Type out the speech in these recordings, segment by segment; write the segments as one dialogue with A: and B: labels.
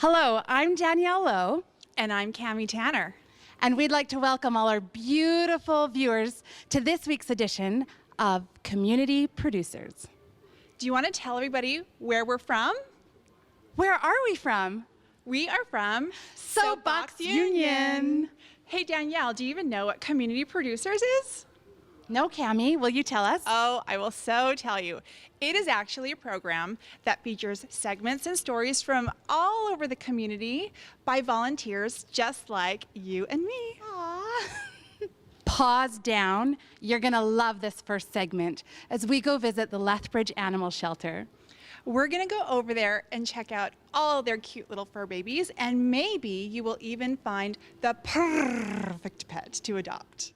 A: Hello, I'm Danielle.
B: And I'm Cami Tanner.
A: And we'd like to welcome all our beautiful viewers to this week's edition of Community Producers.
B: Do you want to tell everybody where we're from?
A: Where are we from?
B: We are from
A: Soapbox Union.
B: Hey Danielle, do you even know what Community Producers is?
A: No, Cami, will you tell us?
B: Oh, I will so tell you. It is actually a program that features segments and stories from all over the community by volunteers just like you and me.
A: Aww. Pause down. You're going to love this first segment as we go visit the Lethbridge Animal Shelter.
B: We're going to go over there and check out all their cute little fur babies, and maybe you will even find the perfect pet to adopt.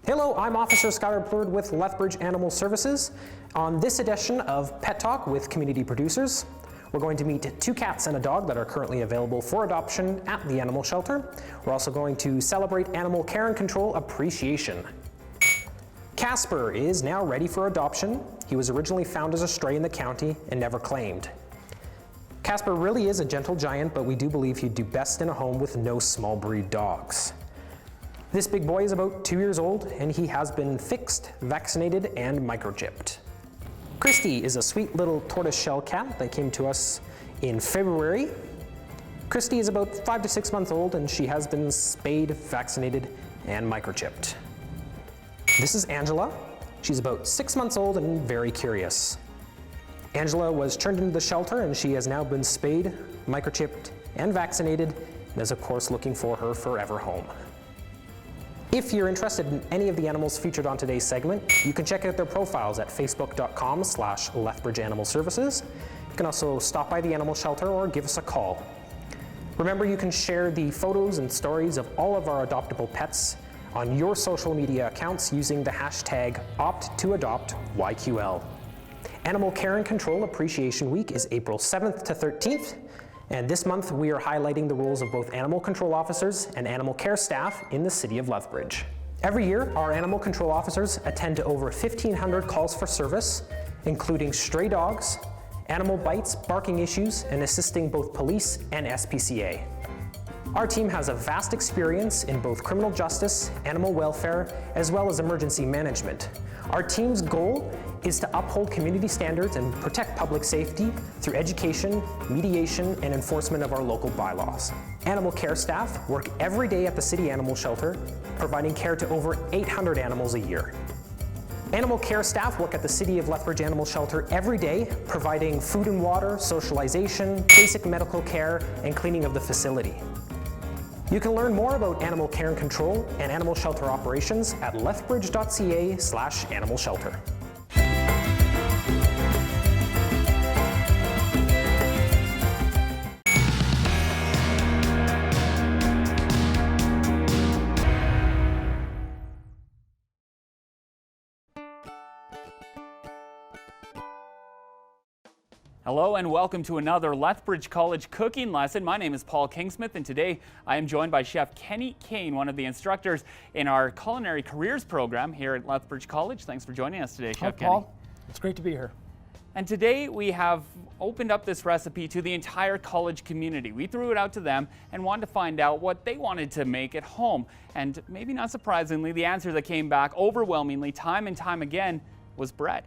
C: Hello, I'm Officer Skylar Plurd with Lethbridge Animal Services. On this edition of Pet Talk with Community Producers, we're going to meet 2 cats and a dog that are currently available for adoption at the animal shelter. We're also going to celebrate Animal Care and Control Appreciation. Casper is now ready for adoption. He was originally found as a stray in the county and never claimed. Casper really is a gentle giant, but we do believe he'd do best in a home with no small breed dogs. This big boy is about 2 years old, and he has been fixed, vaccinated, and microchipped. Christy is a sweet little tortoiseshell cat that came to us in February. Christy is about 5 to 6 months old, and she has been spayed, vaccinated, and microchipped. This is Angela. She's about 6 months old and very curious. Angela was turned into the shelter, and she has now been spayed, microchipped, and vaccinated, and is of course looking for her forever home. If you're interested in any of the animals featured on today's segment, you can check out their profiles at facebook.com/Lethbridge Animal Services. You can also stop by the animal shelter or give us a call. Remember, you can share the photos and stories of all of our adoptable pets on your social media accounts using the hashtag #OptToAdoptYQL. Animal Care and Control Appreciation Week is April 7th to 13th. And this month, we are highlighting the roles of both animal control officers and animal care staff in the city of Lethbridge. Every year, our animal control officers attend to over 1,500 calls for service, including stray dogs, animal bites, barking issues, and assisting both police and SPCA. Our team has a vast experience in both criminal justice, animal welfare, as well as emergency management. Our team's goal is to uphold community standards and protect public safety through education, mediation, and enforcement of our local bylaws. Animal care staff work every day at the city animal shelter, providing care to over 800 animals a year. Animal care staff work at the City of Lethbridge Animal Shelter every day, providing food and water, socialization, basic medical care, and cleaning of the facility. You can learn more about animal care and control and animal shelter operations at lethbridge.ca/animal shelter.
D: Hello and welcome to another Lethbridge College cooking lesson. My name is Paul Kingsmith, and today I am joined by Chef Kenny Kane, one of the instructors in our Culinary Careers program here at Lethbridge College. Thanks for joining us today, Chef Kenny.
E: Hi, Paul. It's great to be here.
D: And today we have opened up this recipe to the entire college community. We threw it out to them and wanted to find out what they wanted to make at home. And maybe not surprisingly, the answer that came back overwhelmingly time and time again was bread.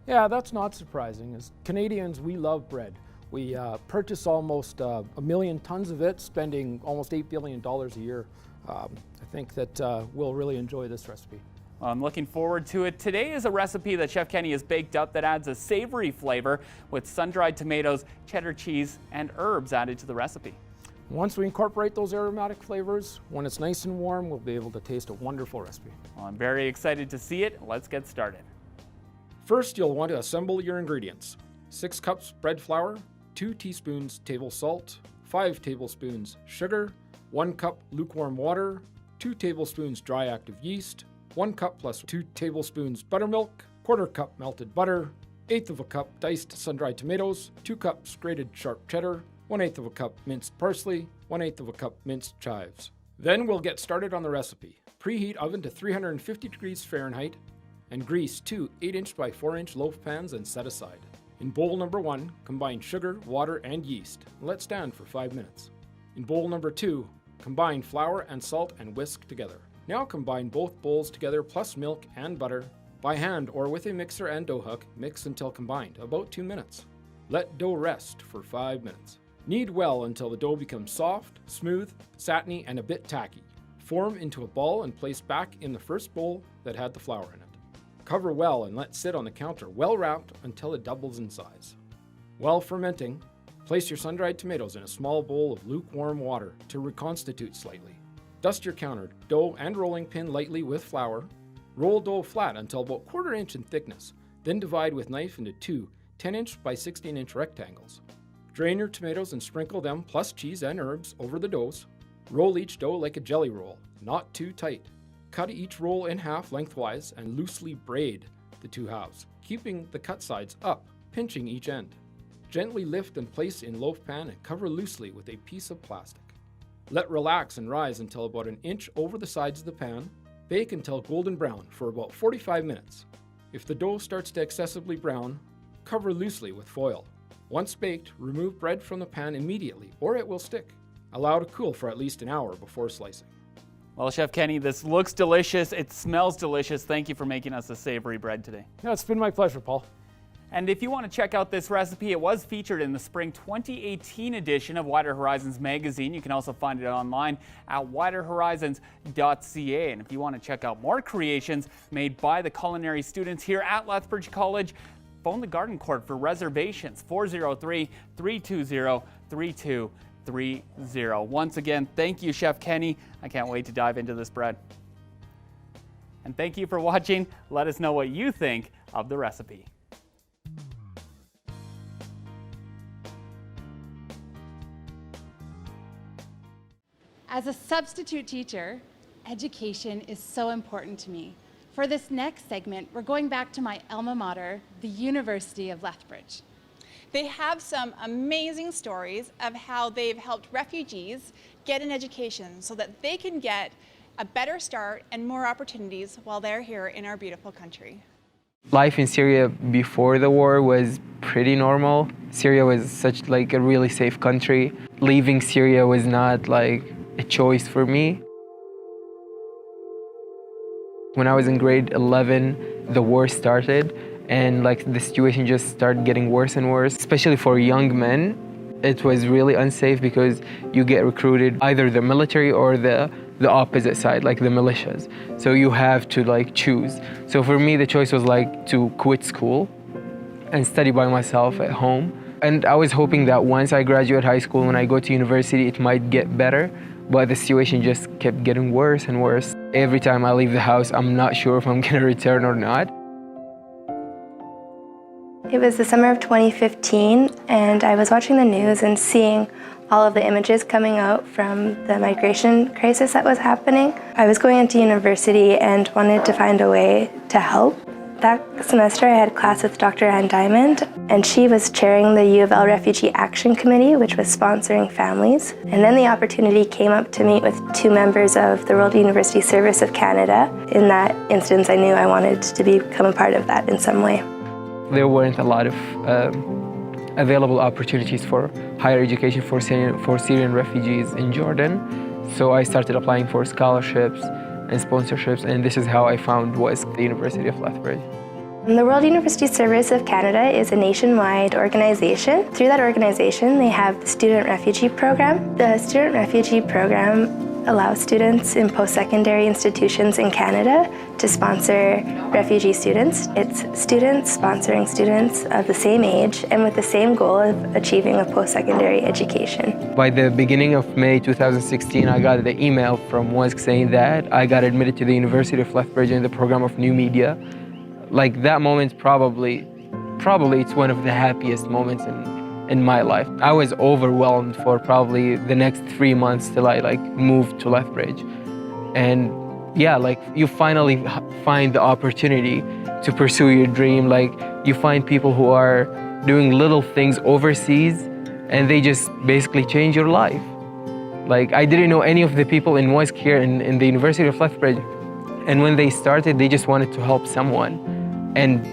E: Yeah, that's not surprising. As Canadians, we love bread. We purchase almost 1 million tons of it, spending almost $8 billion a year. I think that we'll really enjoy this recipe.
D: Well, I'm looking forward to it. Today is a recipe that Chef Kenny has baked up that adds a savory flavor with sun-dried tomatoes, cheddar cheese, and herbs added to the recipe.
E: Once we incorporate those aromatic flavors, when it's nice and warm, we'll be able to taste a wonderful recipe.
D: Well, I'm very excited to see it. Let's get started.
E: First, you'll want to assemble your ingredients. 6 cups bread flour, 2 teaspoons table salt, 5 tablespoons sugar, 1 cup lukewarm water, 2 tablespoons dry active yeast, 1 cup plus 2 tablespoons buttermilk, 1/4 cup melted butter, 1/8 of a cup diced sun-dried tomatoes, 2 cups grated sharp cheddar, 1/8 of a cup minced parsley, 1/8 of a cup minced chives. Then we'll get started on the recipe. Preheat oven to 350 degrees Fahrenheit and grease 2 8-inch by 4-inch loaf pans and set aside. In bowl number 1, combine sugar, water, and yeast. Let stand for 5 minutes. In bowl number 2, combine flour and salt and whisk together. Now combine both bowls together plus milk and butter. By hand or with a mixer and dough hook, mix until combined, about 2 minutes. Let dough rest for 5 minutes. Knead well until the dough becomes soft, smooth, satiny, and a bit tacky. Form into a ball and place back in the first bowl that had the flour in it. Cover well and let sit on the counter well wrapped until it doubles in size. While fermenting, place your sun-dried tomatoes in a small bowl of lukewarm water to reconstitute slightly. Dust your counter, dough, and rolling pin lightly with flour. Roll dough flat until about 1/4 inch in thickness, then divide with knife into 2 10-inch by 16-inch rectangles. Drain your tomatoes and sprinkle them plus cheese and herbs over the doughs. Roll each dough like a jelly roll, not too tight. Cut each roll in half lengthwise and loosely braid the 2 halves, keeping the cut sides up, pinching each end. Gently lift and place in loaf pan and cover loosely with a piece of plastic. Let relax and rise until about 1 inch over the sides of the pan. Bake until golden brown for about 45 minutes. If the dough starts to excessively brown, cover loosely with foil. Once baked, remove bread from the pan immediately or it will stick. Allow to cool for at least an hour before slicing.
D: Well, Chef Kenny, this looks delicious. It smells delicious. Thank you for making us a savory bread today.
E: No, it's been my pleasure, Paul.
D: And if you want to check out this recipe, it was featured in the spring 2018 edition of Wider Horizons magazine. You can also find it online at widerhorizons.ca. And if you want to check out more creations made by the culinary students here at Lethbridge College, phone the Garden Court for reservations, 403-320-3230. Once again, thank you, Chef Kenny. I can't wait to dive into this bread. And thank you for watching. Let us know what you think of the recipe.
A: As a substitute teacher, education is so important to me. For this next segment, we're going back to my alma mater, the University of Lethbridge.
B: They have some amazing stories of how they've helped refugees get an education so that they can get a better start and more opportunities while they're here in our beautiful country.
F: Life in Syria before the war was pretty normal. Syria was such like a really safe country. Leaving Syria was not like a choice for me. When I was in grade 11, the war started and like the situation just started getting worse and worse, especially for young men. It was really unsafe because you get recruited either the military or the opposite side, like the militias. So you have to like choose. So for me, the choice was like to quit school and study by myself at home. And I was hoping that once I graduate high school, when I go to university, it might get better. But the situation just kept getting worse and worse. Every time I leave the house, I'm not sure if I'm gonna return or not.
G: It was the summer of 2015, and I was watching the news and seeing all of the images coming out from the migration crisis that was happening. I was going into university and wanted to find a way to help. That semester I had class with Dr. Ann Diamond, and she was chairing the U of L Refugee Action Committee, which was sponsoring families. And then the opportunity came up to meet with 2 members of the World University Service of Canada. In that instance, I knew I wanted to become a part of that in some way.
F: There weren't a lot of available opportunities for higher education for Syrian refugees in Jordan. So I started applying for scholarships and sponsorships, and this is how I found WISC, the University of Lethbridge.
G: The World University Service of Canada is a nationwide organization. Through that organization, they have the Student Refugee Program. The Student Refugee Program allows students in post-secondary institutions in Canada to sponsor refugee students. It's students sponsoring students of the same age and with the same goal of achieving a post-secondary education.
F: By the beginning of May 2016, I got the email from WISC saying that I got admitted to the University of Lethbridge in the program of New Media. Like that moment, probably it's one of the happiest moments in my life. I was overwhelmed for probably the next 3 months till I moved to Lethbridge. And yeah, you finally find the opportunity to pursue your dream. You find people who are doing little things overseas and they just basically change your life. I didn't know any of the people in WISC here in the University of Lethbridge, And when they started, they just wanted to help someone. And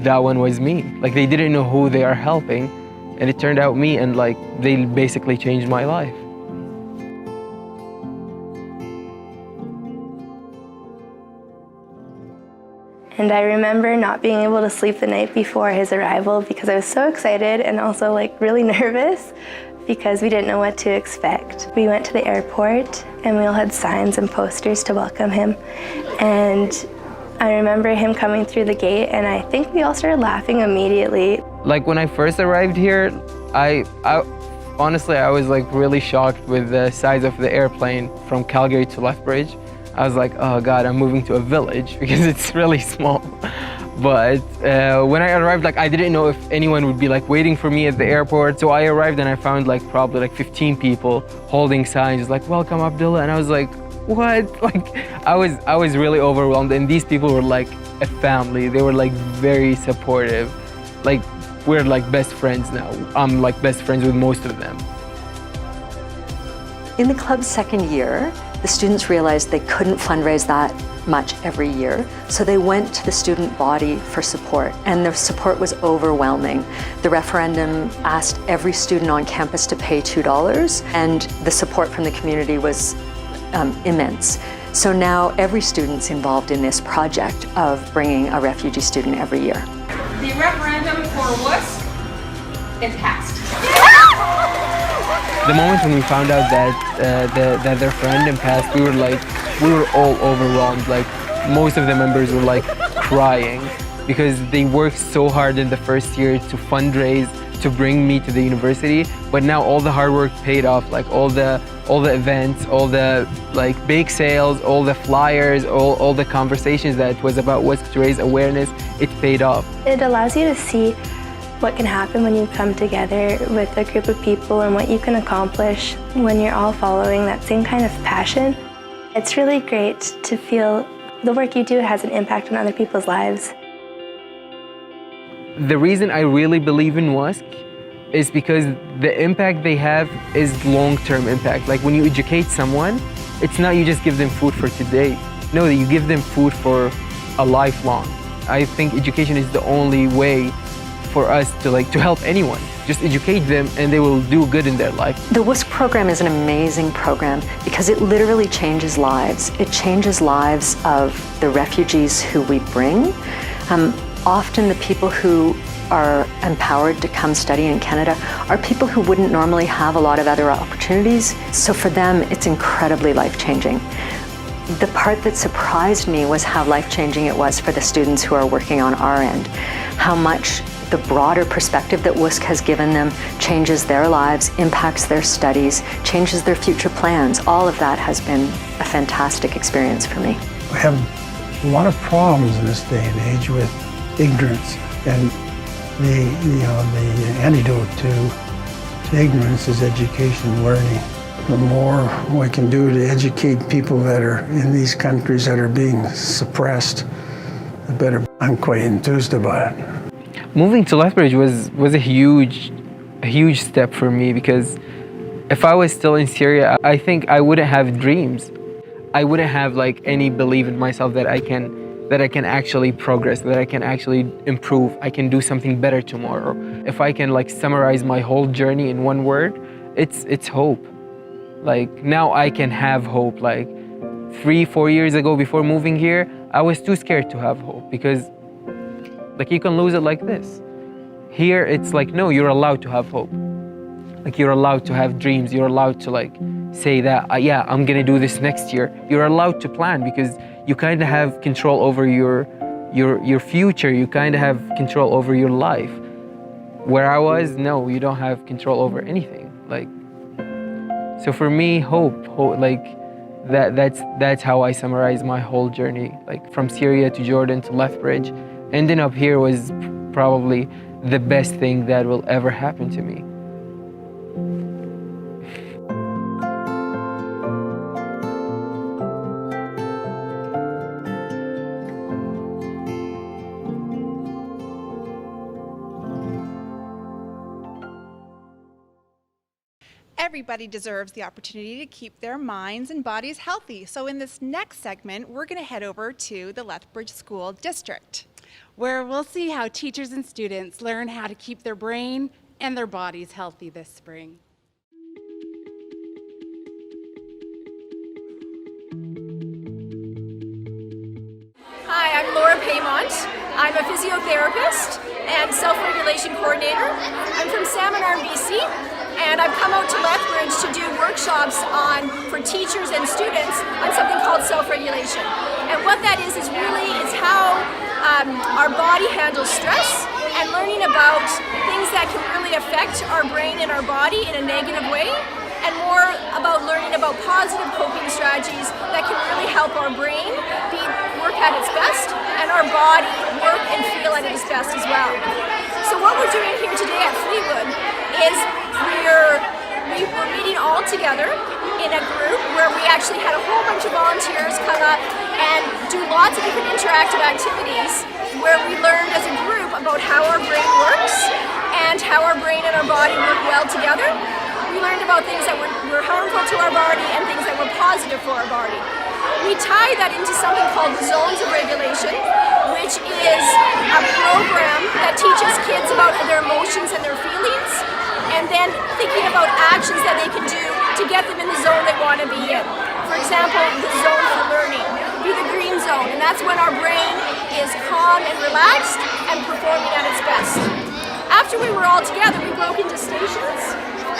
F: that one was me. Like, they didn't know who they are helping. And it turned out me, and like, they basically changed my life.
G: And I remember not being able to sleep the night before his arrival because I was so excited and also like really nervous because we didn't know what to expect. We went to the airport and we all had signs and posters to welcome him. And I remember him coming through the gate, and I think we all started laughing immediately.
F: Like, when I first arrived here, I honestly, I was like really shocked with the size of the airplane from Calgary to Lethbridge. I was like, oh God, I'm moving to a village because it's really small. But when I arrived, like, I didn't know if anyone would be like waiting for me at the airport. So I arrived and I found like probably like 15 people holding signs like, welcome Abdullah. And I was like, what? Like, I was really overwhelmed. And these people were like a family. They were like very supportive. Like, we're like best friends now. I'm like best friends with most of them.
H: In the club's second year, the students realized they couldn't fundraise that much every year, so they went to the student body for support, and the support was overwhelming. The referendum asked every student on campus to pay $2, and the support from the community was immense. So now every student's involved in this project of bringing a refugee student every year.
I: The referendum for WUSC, it passed.
F: The moment when we found out that that their referendum passed, we were all overwhelmed. Like, most of the members were like crying because they worked so hard in the first year to fundraise to bring me to the university. But now all the hard work paid off. Like, all the events, all the like bake sales, all the flyers, all the conversations that was about WUSC to raise awareness, it paid off.
G: It allows you to see what can happen when you come together with a group of people and what you can accomplish when you're all following that same kind of passion. It's really great to feel the work you do has an impact on other people's lives.
F: The reason I really believe in WUSC is because the impact they have is long-term impact. Like, when you educate someone, it's not you just give them food for today. No, you give them food for a lifelong. I think education is the only way for us to help anyone. Just educate them and they will do good in their life.
H: The WUSC program is an amazing program because it literally changes lives. It changes lives of the refugees who we bring. Often the people who are empowered to come study in Canada are people who wouldn't normally have a lot of other opportunities. So for them, it's incredibly life-changing. The part that surprised me was how life-changing it was for the students who are working on our end. How much the broader perspective that WUSC has given them changes their lives, impacts their studies, changes their future plans. All of that has been a fantastic experience for me.
J: We have a lot of problems in this day and age with ignorance, and the antidote to ignorance is education and learning. The more we can do to educate people that are in these countries that are being suppressed, the better. I'm quite enthused about it.
F: Moving to Lethbridge was a huge step for me, because if I was still in Syria, I think I wouldn't have dreams. I wouldn't have like any belief in myself that I can actually progress, that I can actually improve, I can do something better tomorrow. If I can like summarize my whole journey in one word, it's hope. Like, now I can have hope. Like 3-4 years ago, before moving here, I was too scared to have hope, because like, you can lose it like this. Here, it's like, no, you're allowed to have hope. Like, you're allowed to have dreams. You're allowed to like say that, yeah, I'm gonna do this next year. You're allowed to plan, because you kind of have control over your future. You kind of have control over your life. Where I was, no, you don't have control over anything. Like, so for me, hope like that's how I summarize my whole journey. Like, from Syria to Jordan to Lethbridge. Ending up here was probably the best thing that will ever happen to me.
B: Everybody deserves the opportunity to keep their minds and bodies healthy. So in this next segment, we're going to head over to the Lethbridge School District,
A: where we'll see how teachers and students learn how to keep their brain and their bodies healthy this spring.
K: Hi, I'm Laura Paymont. I'm a physiotherapist and self-regulation coordinator. I'm from Salmon BC, and I've come out to Lethbridge to do workshops for teachers and students on something called self-regulation. And what that is really how our body handles stress, and learning about things that can really affect our brain and our body in a negative way, and more about learning about positive coping strategies that can really help our brain work at its best and our body work and feel at its best as well. So what we're doing here today at Fleetwood is we're meeting all together in a group where we actually had a whole bunch of volunteers come up and do lots of different interactive activities where we learned as a group about how our brain works and how our brain and our body work well together. We learned about things that were harmful to our body and things that were positive for our body. We tie that into something called the Zones of Regulation, which is a program that teaches kids about their emotions and their feelings, and then thinking about actions that they can do to get them in the zone they want to be in. For example, the zone for learning would be the green zone, and that's when our brain is calm and relaxed and performing at its best. After we were all together, we broke into stations,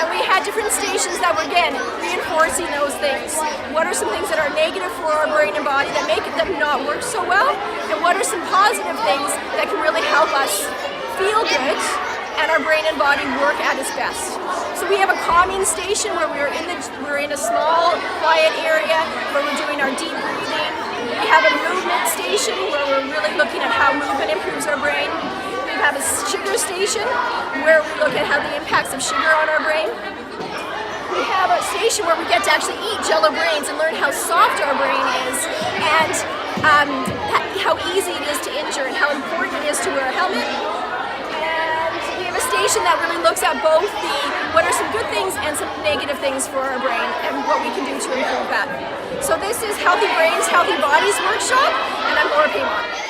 K: and we had different stations that were, again, reinforcing those things. What are some things that are negative for our brain and body that make them not work so well? And what are some positive things that can really help us feel good and our brain and body work at its best? So we have a calming station where we're in a small, quiet area where we're doing our deep breathing. We have a movement station where we're really looking at how movement improves our brain. We have a sugar station where we look at how the impacts of sugar on our brain. We have a station where we get to actually eat Jello brains and learn how soft our brain is and how easy it is to injure and how important it is to wear a helmet. And we have a station that really looks at both what are some good things and some negative things for our brain and what we can do to improve that. So this is Healthy Brains, Healthy Bodies workshop, and I'm Laura Paymont.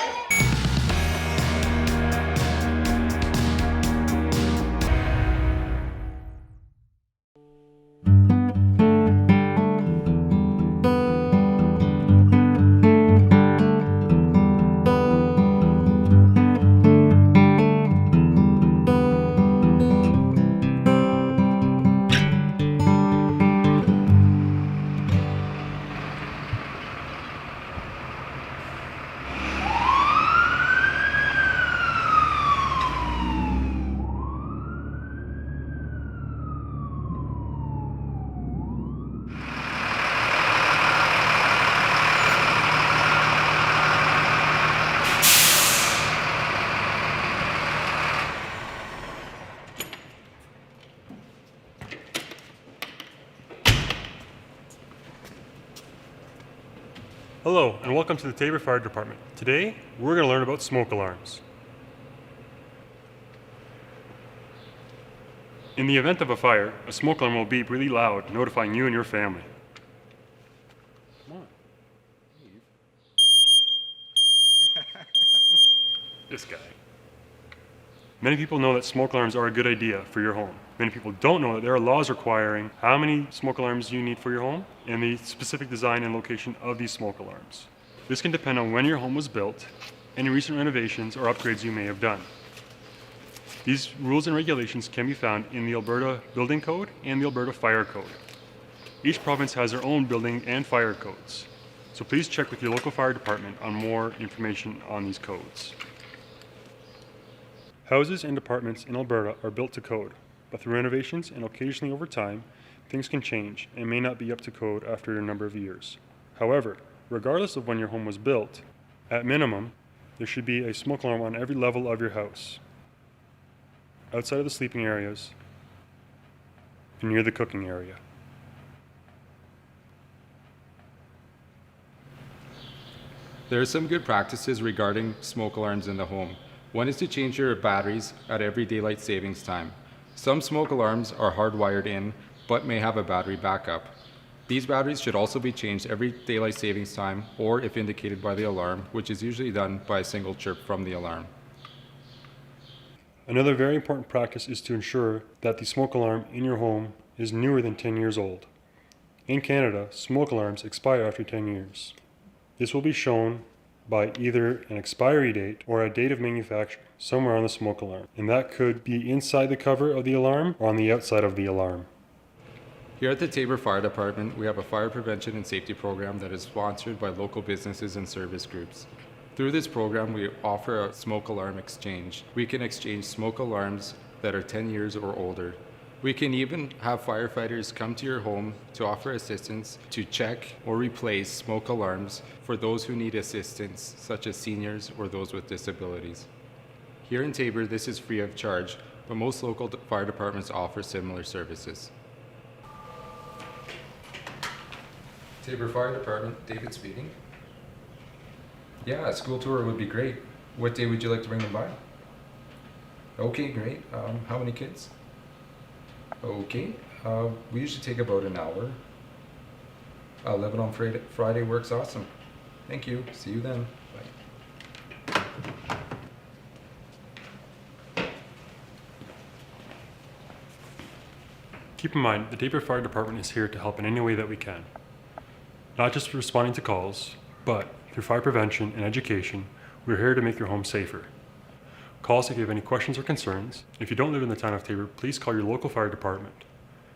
L: Hello, and welcome to the Taber Fire Department. Today, we're going to learn about smoke alarms. In the event of a fire, a smoke alarm will beep really loud, notifying you and your family. Come on. This guy. Many people know that smoke alarms are a good idea for your home. Many people don't know that there are laws requiring how many smoke alarms you need for your home and the specific design and location of these smoke alarms. This can depend on when your home was built, any recent renovations or upgrades you may have done. These rules and regulations can be found in the Alberta Building Code and the Alberta Fire Code. Each province has their own building and fire codes, so please check with your local fire department on more information on these codes. Houses and apartments in Alberta are built to code, but through renovations and occasionally over time, things can change and may not be up to code after a number of years. However, regardless of when your home was built, at minimum, there should be a smoke alarm on every level of your house, outside of the sleeping areas, and near the cooking area.
M: There are some good practices regarding smoke alarms in the home. One is to change your batteries at every daylight savings time. Some smoke alarms are hardwired in, but may have a battery backup. These batteries should also be changed every daylight savings time or if indicated by the alarm, which is usually done by a single chirp from the alarm.
L: Another very important practice is to ensure that the smoke alarm in your home is newer than 10 years old. In Canada, smoke alarms expire after 10 years. This will be shown by either an expiry date or a date of manufacture somewhere on the smoke alarm, and that could be inside the cover of the alarm or on the outside of the alarm.
M: Here at the Taber Fire Department, we have a fire prevention and safety program that is sponsored by local businesses and service groups. Through this program, we offer a smoke alarm exchange. We can exchange smoke alarms that are 10 years or older. We can even have firefighters come to your home to offer assistance to check or replace smoke alarms for those who need assistance, such as seniors or those with disabilities. Here in Taber, this is free of charge, but most local fire departments offer similar services. Taber Fire Department, David speaking. Yeah, a school tour would be great. What day would you like to bring them by? Okay, great. How many kids? Okay, we usually take about an hour. 11 on Friday works awesome. Thank you. See you then. Bye.
L: Keep in mind, the Taber Fire Department is here to help in any way that we can. Not just responding to calls, but through fire prevention and education, we're here to make your home safer. Call us if you have any questions or concerns. If you don't live in the town of Taber, please call your local fire department,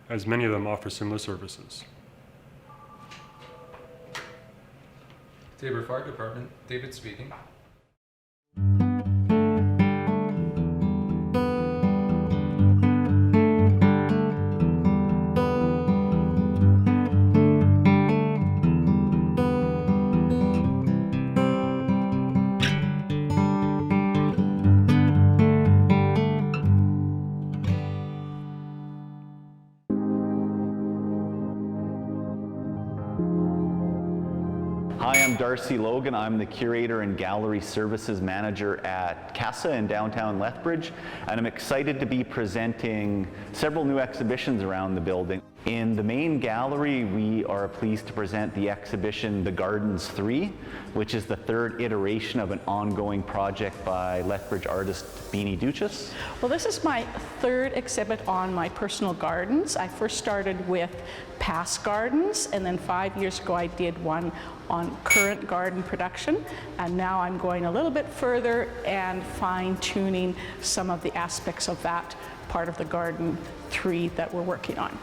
L: as many of them offer similar services.
M: Taber Fire Department, David speaking.
N: Hi, I'm Darcy Logan. I'm the Curator and Gallery Services Manager at CASA in downtown Lethbridge, and I'm excited to be presenting several new exhibitions around the building. In the main gallery, we are pleased to present the exhibition The Gardens 3, which is the third iteration of an ongoing project by Lethbridge artist Beanie Duchess.
O: Well, this is my third exhibit on my personal gardens. I first started with past gardens, and then 5 years ago I did one on current garden production, and now I'm going a little bit further and fine-tuning some of the aspects of that part of the Garden 3 that we're working on.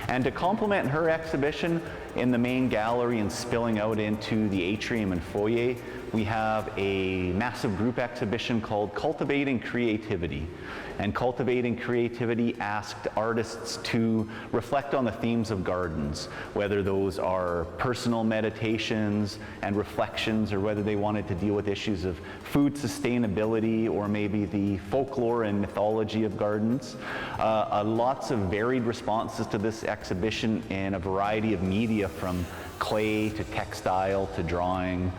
N: And to complement her exhibition in the main gallery and spilling out into the atrium and foyer, we have a massive group exhibition called Cultivating Creativity. And Cultivating Creativity asked artists to reflect on the themes of gardens, whether those are personal meditations and reflections, or whether they wanted to deal with issues of food sustainability, or maybe the folklore and mythology of gardens. Lots of varied responses to this exhibition in a variety of media, from clay to textile to drawing.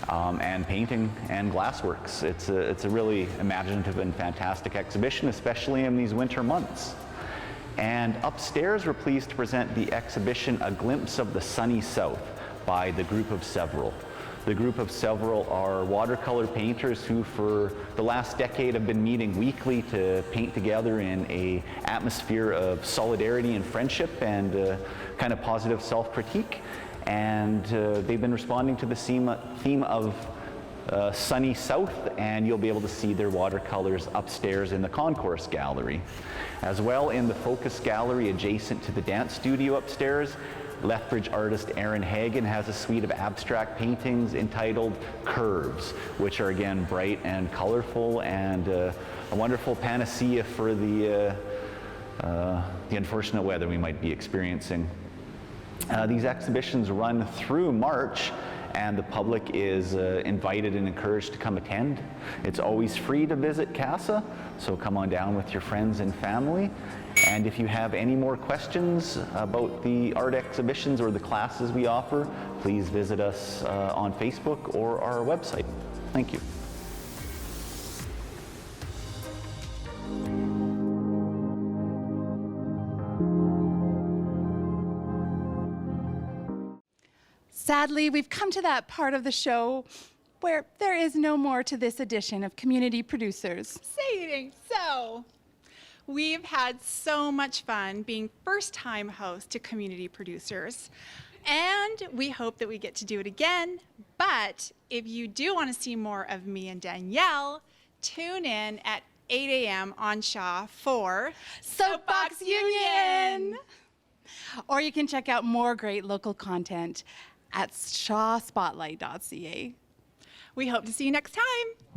N: And painting and glassworks. It's a really imaginative and fantastic exhibition, especially in these winter months. And upstairs, we're pleased to present the exhibition A Glimpse of the Sunny South by the Group of Several. The Group of Several are watercolor painters who for the last decade have been meeting weekly to paint together in an atmosphere of solidarity and friendship and kind of positive self-critique. And they've been responding to the theme of Sunny South, and you'll be able to see their watercolors upstairs in the Concourse Gallery. As well, in the Focus Gallery adjacent to the dance studio upstairs, Lethbridge artist Aaron Hagen has a suite of abstract paintings entitled Curves, which are again bright and colorful and a wonderful panacea for the unfortunate weather we might be experiencing. These exhibitions run through March, and the public is invited and encouraged to come attend. It's always free to visit CASA, so come on down with your friends and family. And if you have any more questions about the art exhibitions or the classes we offer, please visit us on Facebook or our website. Thank you.
A: sadly, we've come to that part of the show where there is no more to this edition of Community Producers.
B: Say it ain't so. We've had so much fun being first-time hosts to Community Producers, and we hope that we get to do it again. But if you do want to see more of me and Danielle, tune in at 8 a.m. on Shaw for
A: Soapbox Union! Or you can check out more great local content at shawspotlight.ca.
B: We hope to see you next time.